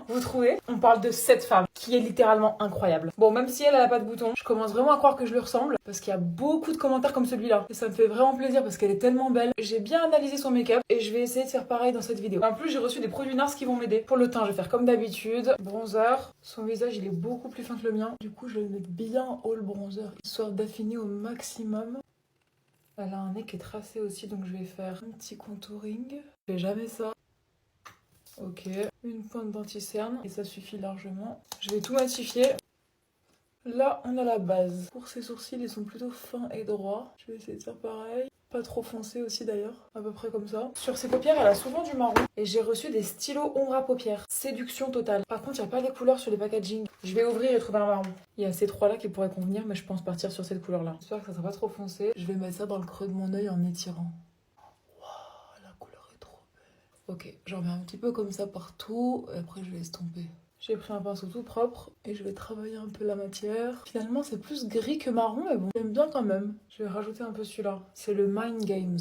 Vous trouvez? On parle de cette femme qui est littéralement incroyable. Bon, même si elle a pas de boutons, je commence vraiment à croire que je lui ressemble parce qu'il y a beaucoup de commentaires comme celui-là. Et ça me fait vraiment plaisir parce qu'elle est tellement belle. J'ai bien analysé son make-up et je vais essayer de faire pareil dans cette vidéo. En plus, j'ai reçu des produits NARS qui vont m'aider. Pour le teint, je vais faire comme d'habitude. Bronzer. Son visage, il est beaucoup plus fin que le mien. Du coup, je vais le mettre bien haut le bronzer, histoire d'affiner au maximum. Elle a un nez qui est tracé aussi, donc je vais faire un petit contouring. Je fais jamais ça. Ok, une pointe d'anti-cerne et ça suffit largement. Je vais tout matifier. Là, on a la base. Pour ses sourcils, ils sont plutôt fins et droits. Je vais essayer de faire pareil. Pas trop foncé aussi d'ailleurs, à peu près comme ça. Sur ses paupières, elle a souvent du marron. Et j'ai reçu des stylos ombre à paupières. Séduction totale. Par contre, il n'y a pas les couleurs sur les packaging. Je vais ouvrir et trouver un marron. Il y a ces trois-là qui pourraient convenir, mais je pense partir sur cette couleur-là. J'espère que ça sera pas trop foncé. Je vais mettre ça dans le creux de mon œil en étirant. La couleur est trop belle. Ok, j'en mets un petit peu comme ça partout, et après je vais estomper. J'ai pris un pinceau tout propre et je vais travailler un peu la matière. Finalement, c'est plus gris que marron, mais bon, j'aime bien quand même. Je vais rajouter un peu celui-là. C'est le Mind Games.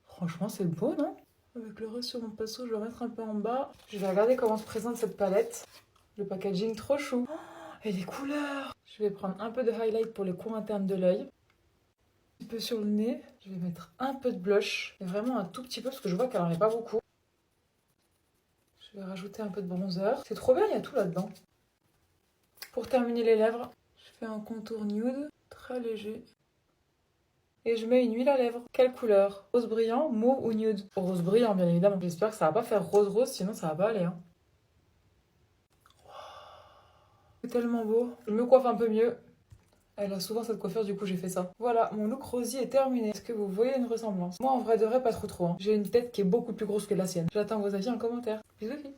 Franchement, c'est beau, non? Avec le reste sur mon pinceau, je vais mettre un peu en bas. Je vais regarder comment se présente cette palette. Le packaging trop chou. Oh, et les couleurs! Je vais prendre un peu de highlight pour les coins internes de l'œil. Un peu sur le nez, je vais mettre un peu de blush, et vraiment un tout petit peu parce que je vois qu'elle en met pas beaucoup. Je vais rajouter un peu de bronzer. C'est trop bien, il y a tout là-dedans. Pour terminer les lèvres, je fais un contour nude, très léger. Et je mets une huile à lèvres. Quelle couleur? Rose brillant, mauve ou nude? Rose brillant, bien évidemment. J'espère que ça va pas faire rose-rose, sinon ça va pas aller. Hein. C'est tellement beau. Je me coiffe un peu mieux. Elle a souvent cette coiffure, du coup j'ai fait ça. Voilà, mon look rosy est terminé. Est-ce que vous voyez une ressemblance? Moi en vrai de vrai pas trop. Hein. J'ai une tête qui est beaucoup plus grosse que la sienne. J'attends vos avis en commentaire. Bisous filles.